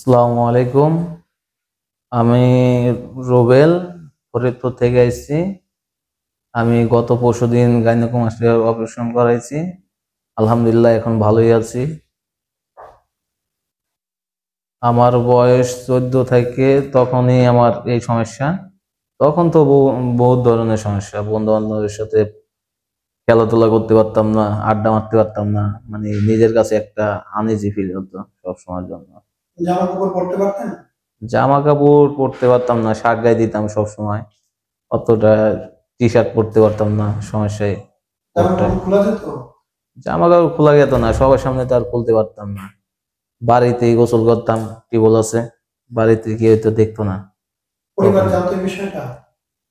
আসসালামু আলাইকুম। আমি রুবেল, ফরিদপুর থেকে আসছি। আমি গত পরশুদিন গাইনোকোমাস্টিয়ার অপারেশন করাইছি। আলহামদুলিল্লাহ, এখন ভালোই আছি। আমার বয়স 14 থেকে তখনই আমার এই সমস্যা। তখন তো বহুত ধরনের সমস্যা, বন্ধু বান্ধবের সাথে খেলাধুলা করতে পারতাম না, আড্ডা মারতে পারতাম না। মানে নিজের কাছে একটা আনইজি ফিল হতো সব সময়ের জন্য। জামা কাপড় পরতে পারতেন? জামা কাপড় পরতে পারতাম না, শার্ট গায়ে দিতাম সব সময়। অতটা টি শার্ট পরতে পারতাম না, সমস্যায় জামা পড়তে। কাপড় খোলা যেত? জামা কাপড় খোলা যেত না, সবার সামনে তো আর খুলতে পারতাম না। বাড়িতেই গোসল করতাম, টিউবওয়েল আছে, বাড়িতে কি হয়তো দেখতো না পরিবার তখন। জানতো এই বিষয়টা?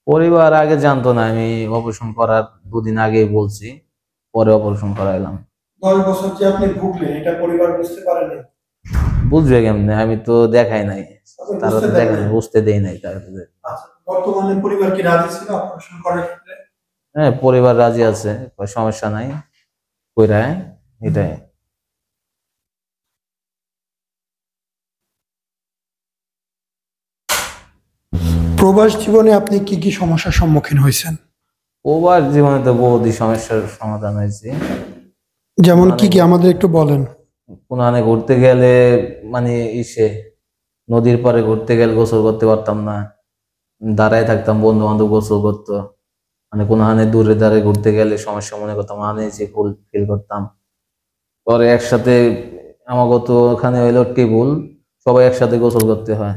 পরিবার আগে জানতো না, আমি অপারেশন করার দুদিন আগেই বলছি, পরে অপারেশন করাইলাম। 10 বছর যে আপনি ভুগলেন এটা পরিবার বুঝতে পারেনি? বুঝবে কেমনে, আমি তো দেখাই নাই। আপনি তারা বুঝতে তো দেন দেখে নাই? নাই, বুঝতে দেই নাই তাদের। আচ্ছা, বর্তমানে পরিবার কি রাজি ছিল অপারেশন করার ক্ষেত্রে? হ্যাঁ, পরিবার রাজি আছে, কোনো সমস্যা নাই, কইরায় এটাই। প্রবাস জীবনে আপনি কি কি সমস্যার সম্মুখীন হয়েছেন? ওবার জীবনে তো বহুতই সমস্যার সমাধান হয়েছে। যেমন মানে কি কি আমাদের একটু বলেন। কোনখানে ঘুরতে গেলে, মানে ইসে নদীর পাড়ে ঘুরতে গেলে গোসল করতে পারতাম না, দাঁড়ায় থাকতাম, বন্ধু বান্ধব গোসল করতো। মানে কোনখানে দূরে দাঁড়িয়ে ঘুরতে গেলে সমস্যা মনে করতাম, আনইজি ফিল করতাম। পরে একসাথে আমাকে তো ওখানে হইলো টেবুল, সবাই একসাথে গোসল করতে হয়।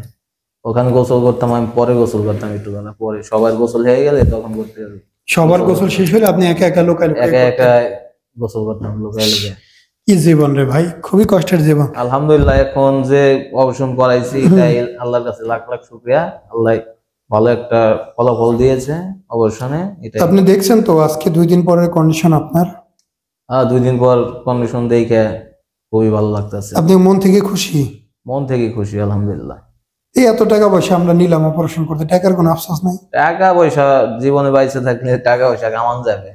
ওখানে গোসল করতাম, আমি পরে গোসল করতাম একটু বেলা পরে, সবার গোসল হয়ে গেলে তখন করতে হবে। সবার গোসল গোসল করতাম, শেষ হলে আপনি একা একা লুকায় লুকায় একা একা করতেন? গোসল করতাম লুকায় লুকায়। কি জীবন রে ভাই, খুবই কষ্টের জীবন। আলহামদুলিল্লাহ, এখন যে অপারেশন করাইছি হুম। এটাই আল্লাহর কাছে লাখ লাখ শুকরিয়া। আল্লাহ ভালো একটা ফলাফল দিয়েছে অপারেশনে, এটাই। আপনি দেখছেন তো আজকে 2 দিন পরের কন্ডিশন আপনার। 2 দিন পর কন্ডিশন দেখে খুবই ভালো লাগতেছে। আপনি মন থেকে খুশি? মন থেকে খুশি, আলহামদুলিল্লাহ। এই এত টাকা পয়সা আমরা নিলাম অপারেশন করতে, টাকার কোনো আফসোস নাই? টাকা পয়সা জীবনে বাইসে থাকলে টাকা পয়সা কামান যাবে।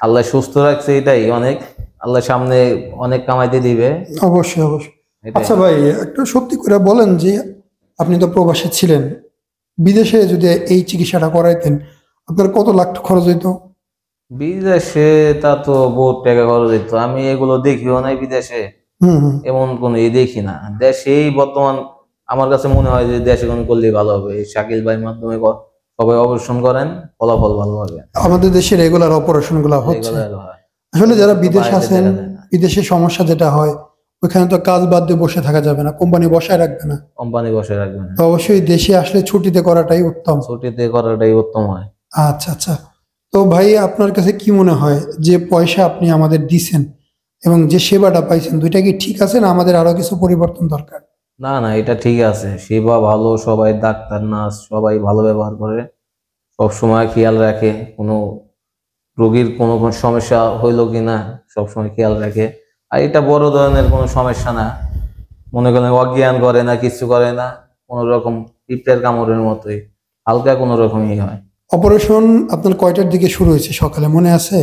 আল্লাহ সুস্থ রাখছে, এটাই অনেক। আল্লাহ সামনে অনেক কামাইতে দিবে, অবশ্যই অবশ্যই। এটাই। আচ্ছা ভাই, একটু সত্যি করে বলেন যে আপনি তো প্রবাসে ছিলেন, বিদেশে যদি এই চিকিৎসাটা করাইতেন আপনার কত লাখ খরচ হইতো? বিদেশে তা তো বহুত টাকা খরচ হইতো, আমি এগুলো দেখিও নাই বিদেশে। হুম হুম। এমন কোন দেখি না দেশেই বর্তমান। আমার কাছে মনে হয় যে দেশে কোন করলেই ভালো হবে, এই শাকিল ভাইয়ের মাধ্যমে সবাই অপারেশন করেন, ফলাফল ভালো হবে। আমাদের দেশে রেগুলার অপারেশন গুলা হচ্ছে। রেগুলার হয়। আসলে যারা ওইগুলো তো বিদেশ বাইরে আছেন, দেখা যায় না। বিদেশে সমস্যা যেটা হয় ওইখানে তো কাজ বাদ দিয়ে বসে থাকা যাবে না, কোম্পানি বসায় রাখবে না। কোম্পানি বসে রাখবে না। তো অবশ্যই দেশে আসলে ছুটিতে করাটাই উত্তম। ছুটিতে করাটাই উত্তম হয়। আচ্ছা আচ্ছা। তো ভাই আপনার কাছে কি মনে হয় যে পয়সা আপনি আমাদের দিছেন এবং যে সেবাটা পাইছেন দুইটা কি ঠিক আছে, না আমাদের আরো কিছু পরিবর্তন দরকার? না না, এটা ঠিক আছে, সেবা ভালো, সবাই ডাক্তার নার্স সবাই ভালো ব্যবহার করে, সব সময় খেয়াল রাখে কোনো রোগীর কোনো কোনো সমস্যা হইলো কিনা, সবসময় খেয়াল রাখে। আর এটা বড় ধরনের কোনো সমস্যা না, মনে করেন অজ্ঞান করে না, কিছু করে না, কোনো রকম পিঁপড়ের কামড়ের মতোই, হালকা কোনো রকমই হয়। অপারেশন আপনার কয়টার দিকে শুরু হয়েছে, সকালে মনে আছে?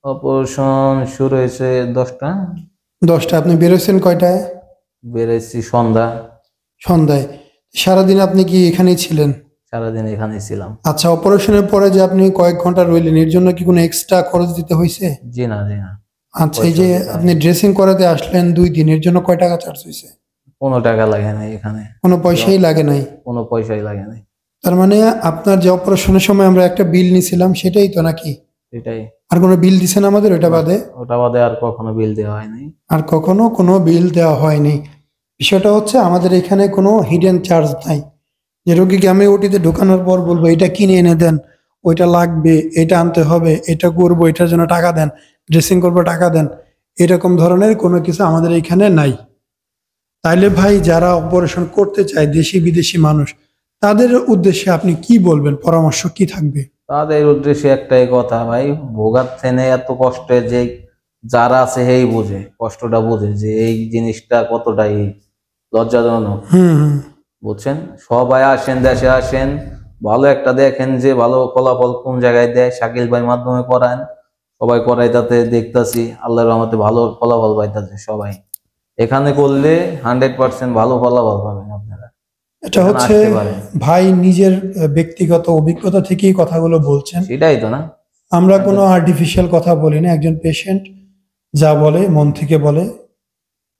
অপারেশন শুরু হয়েছে 10টা। 10টা। আপনি বেরোচ্ছেন কয়টায়? বেড়েছি সন্ধ্যা। সন্ধ্যায়। সারাদিন আপনি কি এখানেই ছিলেন? সারাদিন এখানেই ছিলাম। আচ্ছা, অপারেশনের পরে যে আপনি কয়েক ঘন্টা রইলেন এর জন্য কি কোনো এক্সট্রা খরচ দিতে হয়েছে? জি না, জি না, আচ্ছা, এই যে পয়সাও দিতে আপনি হয়নি। ড্রেসিং করাতে আসলেন 2 দিন, এর জন্য কয় টাকা চার্জ হয়েছে? কোনো টাকা লাগে নাই এখানে। কোনো পয়সাই লাগে নাই? কোনো পয়সাই লাগে নাই। তার মানে আপনার যে অপারেশনের সময় আমরা একটা বিল নিছিলাম সেটাই তো নাকি? এটাই। আর কোনো বিল দিছেন আমাদের ওটা না, বাদে? ওটা বাদে আর কখনো বিল দেওয়া হয়নি। আর কখনো কোনো বিল দেওয়া হয়নি। বিষয়টা হচ্ছে আমাদের এখানে কোনো হিডেন চার্জ নাই যে রোগীকে আমি ওটিতে ঢোকানোর পর বলবো এটা কিনে এনে দেন, ওইটা লাগবে, এটা আনতে হবে, এটা করবো, এটার জন্য টাকা দেন, ড্রেসিং করবো টাকা দেন, এরকম ধরনের কোনো কিছু আমাদের এখানে নাই। তাইলে ভাই যারা অপারেশন করতে চায় দেশি বিদেশি মানুষ, তাদের উদ্দেশ্যে আপনি কি বলবেন, পরামর্শ কি থাকবে? তাদের উদ্দেশ্যে একটাই কথা ভাই, ভোগাচ্ছেন এত কষ্টে যে যারা আছে সেই বোঝে, কষ্টটা বোঝে যে এই জিনিসটা কতটাই লজ্জাজনক। হুম হুম। বুঝছেন, সবাই আসেন, দেশে আসেন, ভালো একটা দেখেন যে ভালো ফলাফল কোন জায়গায় দেয়, শাকিল ভাই মাধ্যমে করান, সবাই করাই, তাতে দেখতাছি আল্লাহর রহমতে ভালো ফলাফল পাইতাছে সবাই। এখানে করলে 100% ভালো ফলাফল পাবেন আপনারা। এটা এখানে হচ্ছে আসতে পারেন। ভাই নিজের ব্যক্তিগত অভিজ্ঞতা থেকেই কথাগুলো বলছেন। সেটাই তো না। আমরা কোনো আর্টিফিশিয়াল কথা বলি না, একজন পেশেন্ট যা বলে মন থেকে বলে,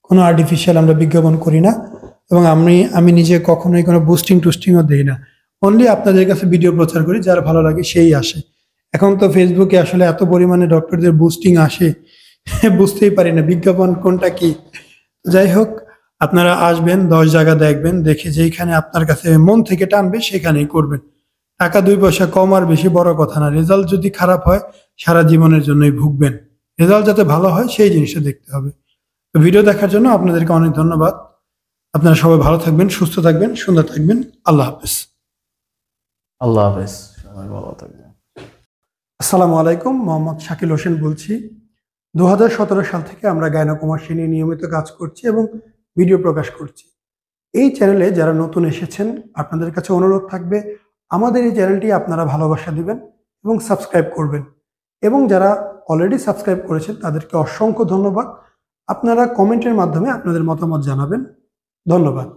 কোনো আর্টিফিশিয়াল আমরা বিজ্ঞাপন করি না। এবং আমি নিজে কখনোই কোনো বুস্টিং টুস্টিংও দিই না, অনলি আপনাদের কাছে ভিডিও প্রচার করি, যার ভালো লাগে সেই আসে। এখন তো ফেসবুকে আসলে এত পরিমাণে ডক্টরদের বুস্টিং আসে, বুঝতেই পারি না বিজ্ঞাপন কোনটা কি। যাই হোক, আপনারা আসবেন, 10 জায়গা দেখবেন, দেখে যেখানে আপনার কাছে মন থেকে টানবে সেখানেই করবেন। টাকা 2 পয়সা কম আর বেশি বড় কথা না, রেজাল্ট যদি খারাপ হয় সারা জীবনের জন্যই ভুগবেন। রেজাল্ট যাতে ভালো হয় সেই জিনিসটা দেখতে হবে। তো ভিডিও দেখার জন্য আপনাদেরকে অনেক ধন্যবাদ। আপনারা সবাই ভালো থাকবেন, সুস্থ থাকবেন, সুন্দর থাকবেন। আল্লাহ হাফেজ। আল্লাহ হাফেজ, সবাই ভালো থাকবেন। আসসালামু আলাইকুম, মোহাম্মদ শাকিল হোসেন বলছি। 2017 সাল থেকে আমরা গাইনোকমার্সি নিয়ে নিয়মিত কাজ করছি এবং ভিডিও প্রকাশ করছি। এই চ্যানেলে যারা নতুন এসেছেন, আপনাদের কাছে অনুরোধ থাকবে আমাদের এই চ্যানেলটি আপনারা ভালোবাসা দিবেন এবং সাবস্ক্রাইব করবেন। এবং যারা অলরেডি সাবস্ক্রাইব করেছেন তাদেরকে অসংখ্য ধন্যবাদ। আপনারা কমেন্টের মাধ্যমে আপনাদের মতামত জানাবেন। ধন্যবাদ।